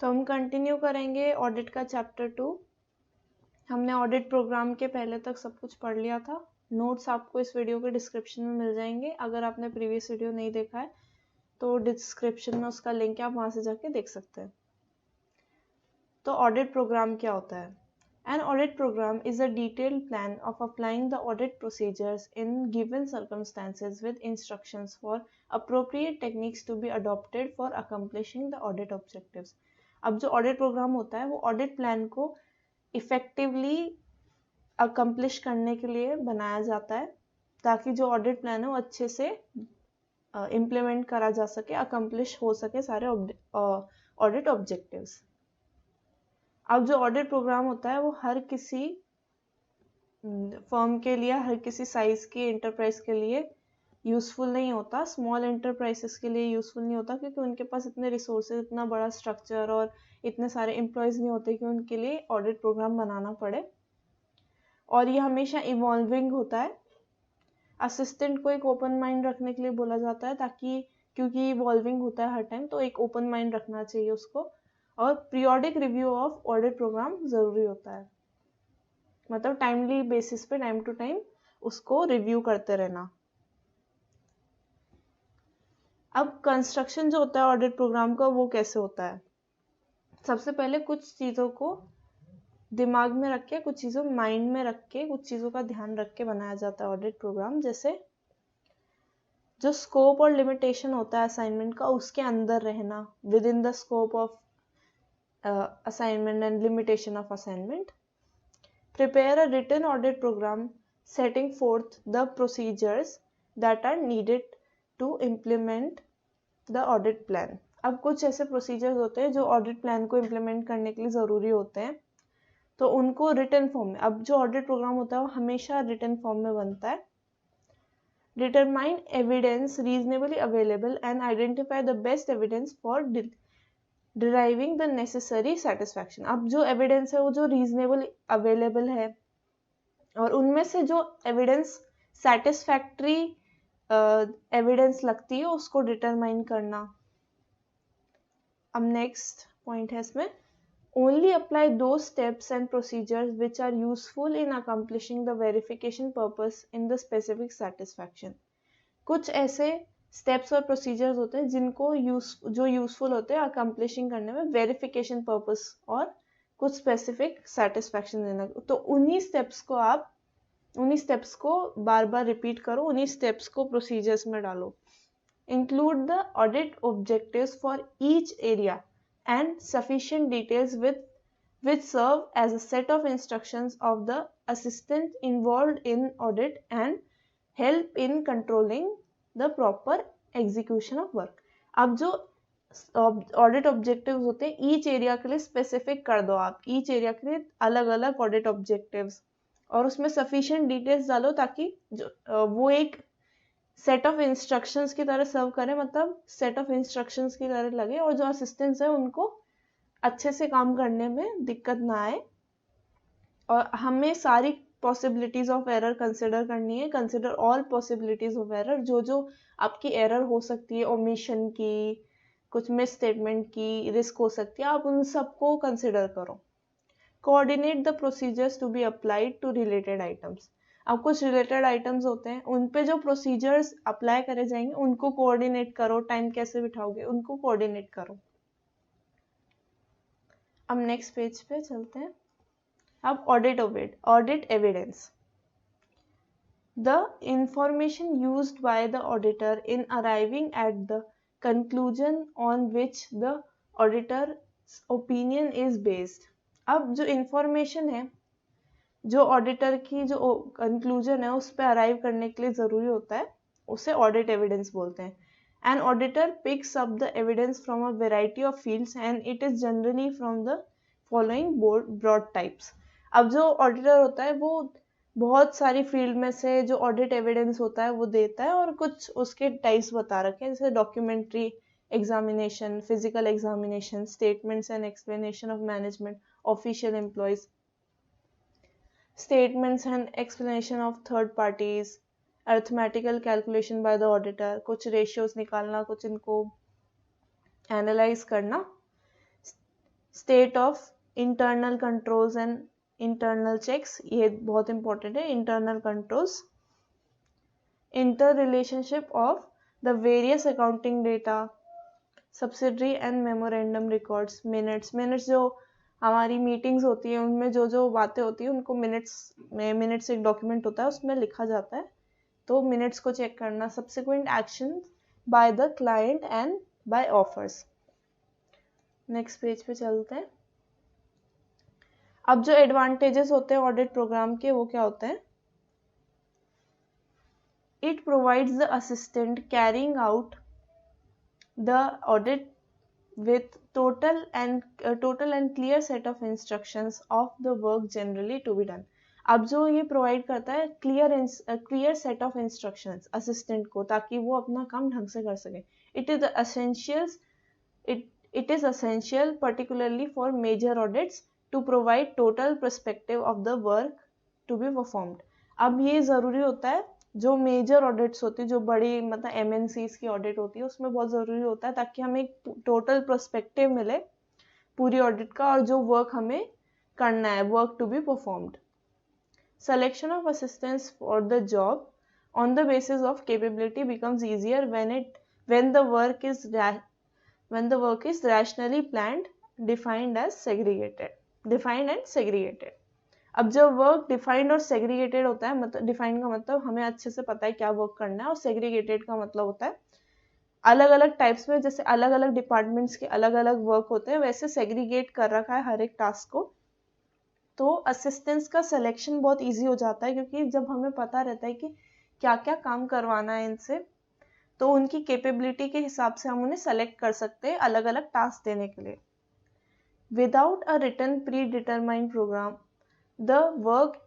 तो हम कंटिन्यू करेंगे ऑडिट का चैप्टर 2। हमने ऑडिट प्रोग्राम के पहले तक सब कुछ पढ़ लिया था। नोट्स आपको इस वीडियो के डिस्क्रिप्शन में मिल जाएंगे। अगर आपने प्रीवियस वीडियो नहीं देखा है तो डिस्क्रिप्शन में उसका लिंक है, आप वहाँ से जाके देख सकते हैं। तो ऑडिट प्रोग्राम क्या होता है? An audit program is a detailed plan of applying the audit procedures in given circumstances with instructions for appropriate techniques to be adopted for accomplishing the audit objectives. अब जो ऑडिट प्रोग्राम होता है वो audit plan को effectively accomplish करने के लिए बनाया जाता है ताकि जो ऑडिट प्लान है वो अच्छे से इम्प्लीमेंट करा जा सके, अकम्प्लिश हो सके सारे ऑडिट ऑब्जेक्टिव्स। अब जो ऑडिट प्रोग्राम होता है वो हर किसी फर्म के लिए, हर किसी साइज की एंटरप्राइज के लिए यूजफुल नहीं होता। स्मॉल एंटरप्राइजेस के लिए यूजफुल नहीं होता क्योंकि उनके पास इतने रिसोर्सेज, इतना बड़ा स्ट्रक्चर और इतने सारे एम्प्लॉयज नहीं होते कि उनके लिए ऑडिट प्रोग्राम बनाना पड़े। और ये हमेशा इवॉल्विंग होता है। असिस्टेंट को एक ओपन माइंड रखने के लिए बोला जाता है ताकि, क्योंकि इवॉल्विंग होता है हर टाइम, तो एक ओपन माइंड रखना चाहिए उसको। और periodic review of audit programme जरूरी होता है, मतलब टाइमली बेसिस पे टाइम टू टाइम उसको रिव्यू करते रहना। अब कंस्ट्रक्शन जो होता है ऑडिट प्रोग्राम का वो कैसे होता है? सबसे पहले कुछ चीज़ों को दिमाग में रख के, कुछ चीज़ों माइंड में रख के, कुछ चीज़ों का ध्यान रख के बनाया जाता है ऑडिट प्रोग्राम। जैसे जो स्कोप और लिमिटेशन होता है असाइनमेंट का, उसके अंदर रहना, with in the scope of assignment and limitation of assignment. Prepare a written audit program setting forth the procedures that are needed to implement the audit plan. अब कुछ ऐसे प्रोसीजर्स होते हैं जो ऑडिट प्लान को इम्प्लीमेंट करने के लिए ज़रूरी होते हैं, तो उनको रिटन फॉर्म में, अब जो ऑडिट प्रोग्राम होता है वो हमेशा रिटन फॉर्म में बनता है। Determine evidence reasonably available and identify the best evidence for deriving the necessary satisfaction. अब जो एविडेंस है वो जो रीजनेबल अवेलेबल है और उनमें से जो एविडेंस सेटिस्फैक्ट्री एविडेंस लगती है उसको डिटरमाइन करना। अब नेक्स्ट पॉइंट है इसमें, only apply those steps and procedures which are useful in accomplishing the verification purpose in the specific satisfaction. कुछ ऐसे स्टेप्स और प्रोसीजर्स होते हैं जिनको जो यूजफुल होते हैं अकम्प्लिशिंग करने में, वेरिफिकेशन पर्पस और कुछ स्पेसिफिक सेटिस्फैक्शन देना। तो उन्हीं स्टेप्स को बार बार रिपीट करो, उन्हीं स्टेप्स को प्रोसीजर्स में डालो। Include the audit objectives for each area and sufficient details which serve as a set of instructions of the assistant involved in audit and help in controlling the proper execution of work. अब जो audit objectives होते हैं each area के लिए specific कर दो, आप each area के लिए अलग अलग ऑडिट ऑब्जेक्टिव्स, और उसमें सफिशिएंट डिटेल्स डालो ताकि वो एक सेट ऑफ इंस्ट्रक्शंस की तरह सर्व करे, मतलब सेट ऑफ इंस्ट्रक्शंस की तरह लगे और जो असिस्टेंट्स है उनको अच्छे से काम करने में दिक्कत ना आए। और हमें सारी पॉसिबिलिटीज ऑफ एरर कंसिडर करनी है। Consider all possibilities of error, जो आपकी एरर हो सकती है, ओमिशन की, कुछ मिस स्टेटमेंट की रिस्क हो सकती है, आप उन सबको कंसिडर करो। Coordinate the procedures to be applied to related items. अब कुछ रिलेटेड आइटम्स होते हैं, उन पे जो प्रोसीजर्स अप्लाई करे जाएंगे उनको कोऑर्डिनेट करो। टाइम कैसे बिठाओगे, उनको कोऑर्डिनेट करो। अब नेक्स्ट पेज पे चलते हैं। अब audit evidence, the information used by the auditor in arriving at the conclusion on which the auditor opinion is based. अब जो इंफॉर्मेशन है, जो ऑडिटर की जो कंक्लूजन है उस पर अराइव करने के लिए जरूरी होता है, उसे ऑडिट एविडेंस बोलते हैं। An auditor picks up the evidence from a variety of fields and it is generally from the following broad types. अब जो ऑडिटर होता है वो बहुत सारी फील्ड में से जो ऑडिट एविडेंस होता है वो देता है, और कुछ उसके टाइप्स बता रखे हैं, जैसे documentary examination, physical examination, statements and explanation of management, official employees, statements and explanation of third parties, arithmetical calculation by the auditor, कुछ रेशियोज निकालना, कुछ इनको एनालाइज करना, state of internal controls and internal checks, ये बहुत important है. Internal controls, inter relationship of the various accounting data, subsidiary and memorandum records, minutes जो हमारी मीटिंग्स होती है उनमें जो जो बातें होती है उनको मिनट्स एक डॉक्यूमेंट होता है उसमें लिखा जाता है, तो मिनट्स को चेक करना. Subsequent action by the client and by offers. Next page पे चलते हैं. अब जो एडवांटेजेस होते हैं ऑडिट प्रोग्राम के वो क्या होते हैं. It provides the assistant carrying out the audit with total and clear set of instructions of the work generally to be done. अब जो ये प्रोवाइड करता है clear set of instructions assistant को, ताकि वो अपना काम ढंग से कर सके. It is essential particularly for major audits to provide total perspective of the work to be performed. अब ये ज़रूरी होता है जो मेजर ऑडिट्स होती है, जो बड़ी मतलब MNCs की ऑडिट होती है, उसमें बहुत ज़रूरी होता है ताकि हमें एक टोटल पर्सपेक्टिव मिले पूरी ऑडिट का और जो वर्क हमें करना है, work to be performed. Selection of assistants for the job on the basis of capability becomes easier when the work is rationally planned, defined and segregated. अब जब वर्क डिफाइंड और सेग्रीगेटेड होता है, मतलब डिफाइंड का मतलब हमें अच्छे से पता है क्या वर्क करना है, और सेग्रीगेटेड का मतलब होता है अलग अलग टाइप्स में, जैसे अलग अलग डिपार्टमेंट्स के अलग अलग वर्क होते हैं वैसे सेग्रीगेट कर रखा है हर एक टास्क को. तो असिस्टेंट्स का सिलेक्शन बहुत इजी हो जाता है क्योंकि जब हमें पता रहता है कि क्या क्या काम करवाना है इनसे, तो उनकी कैपेबिलिटी के हिसाब से हम उन्हें सेलेक्ट कर सकते हैं अलग अलग टास्क देने के लिए. Without a written predetermined programme, the work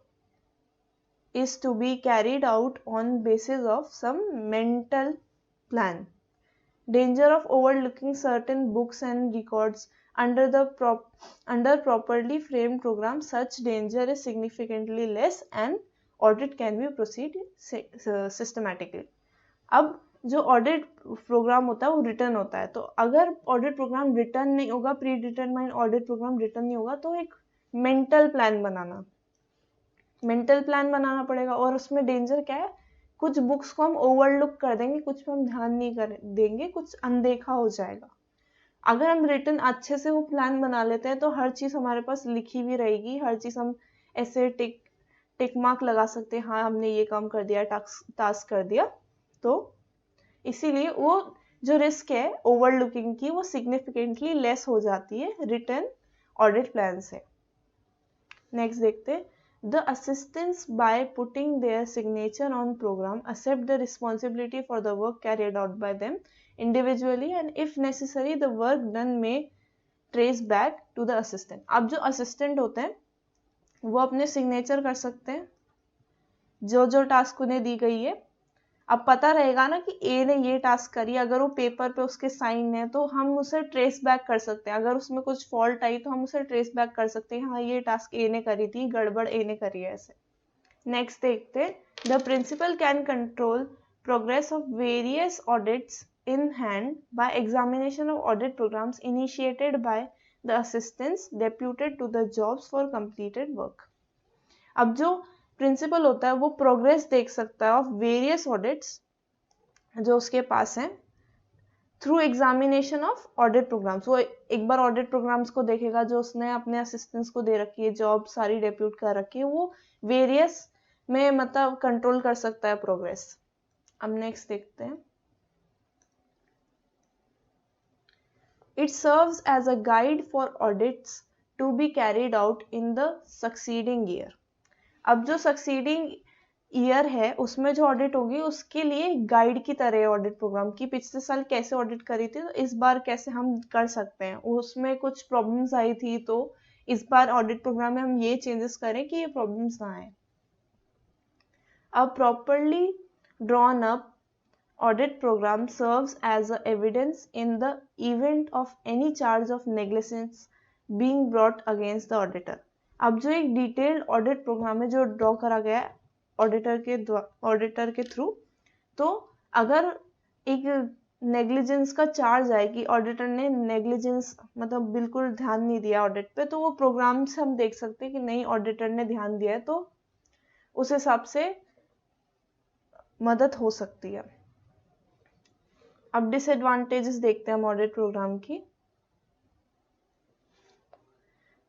is to be carried out on basis of some mental plan. Danger of overlooking certain books and records under properly framed program, such danger is significantly less and audit can be proceed systematically. अब जो audit programme होता है वो return होता है, तो अगर audit programme written नहीं होगा, predetermined audit programme written नहीं होगा, तो एक मेंटल प्लान बनाना पड़ेगा. और उसमें डेंजर क्या है, कुछ बुक्स को हम ओवरलुक कर देंगे, कुछ पे हम ध्यान नहीं कर देंगे, कुछ अनदेखा हो जाएगा. अगर हम रिटर्न अच्छे से वो प्लान बना लेते हैं तो हर चीज़ हमारे पास लिखी भी रहेगी, हर चीज़ हम ऐसे टिक मार्क लगा सकते हैं, हाँ हमने ये काम कर दिया, टास्क कर दिया. तो इसीलिए वो जो रिस्क है ओवरलुकिंग की वो सिग्निफिकेंटली लेस हो जाती है रिटर्न ऑडिट प्लान से. नेक्स्ट देखते हैं. The assistants, by putting their signature on program, accept the responsibility for the work carried out by them individually, and if necessary the work done may trace back to the assistant. अब जो assistant होते हैं वो अपने signature कर सकते हैं जो जो टास्क उन्हें दी गई है. अब पता रहेगा ना कि ए ने ये टास्क करी, अगर वो पेपर पे उसके साइन है तो हम उसे ट्रेस बैक कर सकते हैं. अगर उसमें कुछ फॉल्ट आई तो हम उसे ट्रेस बैक कर सकते हैं, हाँ ये टास्क ए ने करी थी, गड़बड़ ए ने करी है ऐसे. नेक्स्ट देखते हैं. The principal can control progress of various audits in hand by examination of audit programmes initiated by the assistants deputed to the jobs for completed work. अब जो प्रिंसिपल होता है वो प्रोग्रेस देख सकता है ऑफ वेरियस ऑडिट्स जो उसके पास हैं through examination of audit programmes. वो एक बार ऑडिट प्रोग्राम्स को देखेगा जो उसने अपने असिस्टेंट्स को दे रखी है, जॉब सारी डेप्यूट कर रखी है, वो वेरियस में मतलब कंट्रोल कर सकता है प्रोग्रेस. अब नेक्स्ट देखते हैं. It serves as a guide for audits to be carried out in the succeeding year. अब जो सक्सीडिंग ईयर है उसमें जो ऑडिट होगी उसके लिए गाइड की तरह ऑडिट प्रोग्राम की, पिछले साल कैसे ऑडिट करी थी तो इस बार कैसे हम कर सकते हैं, उसमें कुछ प्रॉब्लम्स आई थी तो इस बार ऑडिट प्रोग्राम में हम ये चेंजेस करें कि ये प्रॉब्लम्स ना आए. अब properly drawn up audit programme serves as a evidence in the event of any charge of negligence being brought against the auditor. अब जो एक डिटेल्ड ऑडिट प्रोग्राम है जो ड्रॉ करा गया है ऑडिटर के थ्रू, तो अगर एक नेग्लिजेंस का चार्ज आए कि ऑडिटर ने नेग्लिजेंस मतलब बिल्कुल ध्यान नहीं दिया ऑडिट पे, तो वो प्रोग्राम से हम देख सकते हैं कि नहीं ऑडिटर ने ध्यान दिया है, तो उस हिसाब से मदद हो सकती है। अब डिसएडवांटेजेस देखते हैं हम ऑडिट प्रोग्राम की।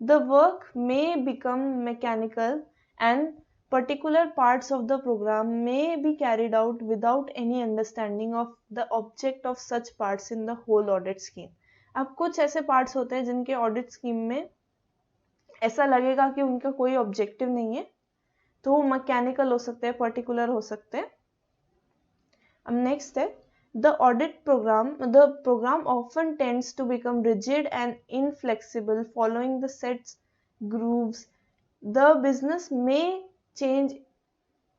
The work may become mechanical and particular parts of the program may be carried out without any understanding of the object of such parts in the whole audit scheme. अब कुछ ऐसे parts होते हैं जिनके audit scheme में ऐसा लगेगा कि उनका कोई ऑब्जेक्टिव नहीं है, तो वो मैकेनिकल हो सकते हैं, पर्टिकुलर हो सकते हैं। अब नेक्स्ट है the program often tends to become rigid and inflexible following the set grooves. The business may change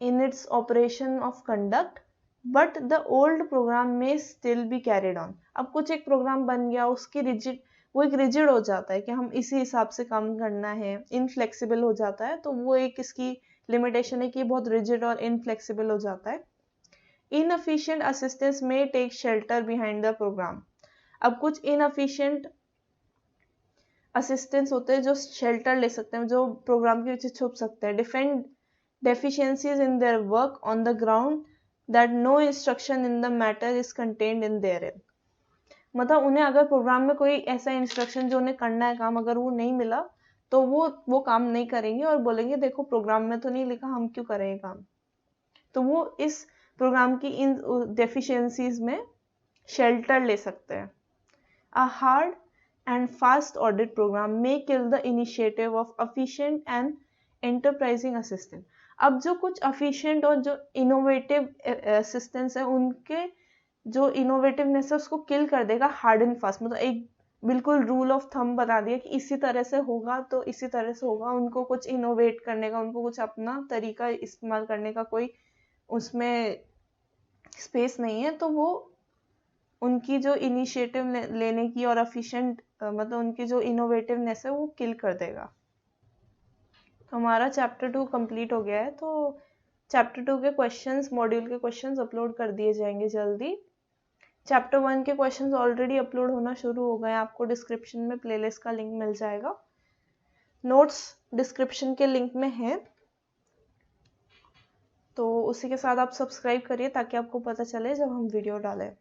in its operation of conduct, but the old program may still be carried on. अब कुछ एक programme बन गया, उसकी वो एक rigid हो जाता है कि हम इसी हिसाब से काम करना है, इनफ्लेक्सिबल हो जाता है, तो वो एक इसकी लिमिटेशन है कि बहुत रिजिड और इनफ्लेक्सिबल हो जाता है। Inefficient assistance may take shelter behind the program. अब कुछ inefficient assistance होते हैं जो shelter ले सकते हैं, जो प्रोग्राम के पीछे छुप सकते हैं। Defend deficiencies in their work on the ground that no instruction in the matter is contained in therein. मतलब उन्हें अगर प्रोग्राम में कोई ऐसा इंस्ट्रक्शन जो उन्हें करना है काम, अगर वो नहीं मिला तो वो काम नहीं करेंगे और बोलेंगे देखो प्रोग्राम में तो नहीं लिखा, हम क्यों करें काम। तो वो इस प्रोग्राम की इन डेफिशिएंसीज में शेल्टर ले सकते हैं। A hard and fast audit programme may kill the initiative of efficient and enterprising assistant. अब जो कुछ एफिशिएंट और जो इनोवेटिव असिस्टेंट्स है, उनके जो इनोवेटिवनेस है उसको किल कर देगा हार्ड एंड फास्ट। मतलब एक बिल्कुल रूल ऑफ थंब बता दिया कि इसी तरह से होगा तो इसी तरह से होगा। उनको कुछ इनोवेट करने का, उनको कुछ अपना तरीका इस्तेमाल करने का कोई उसमें स्पेस नहीं है, तो वो उनकी जो इनिशिएटिव लेने की और एफिशिएंट मतलब उनकी जो इनोवेटिवनेस है वो किल कर देगा। तो हमारा चैप्टर 2 कंप्लीट हो गया है। तो चैप्टर 2 के क्वेश्चंस, मॉड्यूल के क्वेश्चंस अपलोड कर दिए जाएंगे जल्दी। चैप्टर 1 के क्वेश्चंस ऑलरेडी अपलोड होना शुरू हो गए हैं, आपको डिस्क्रिप्शन में प्लेलिस्ट का लिंक मिल जाएगा। नोट्स डिस्क्रिप्शन के लिंक में है, तो उसी के साथ आप सब्सक्राइब करिए ताकि आपको पता चले जब हम वीडियो डालें।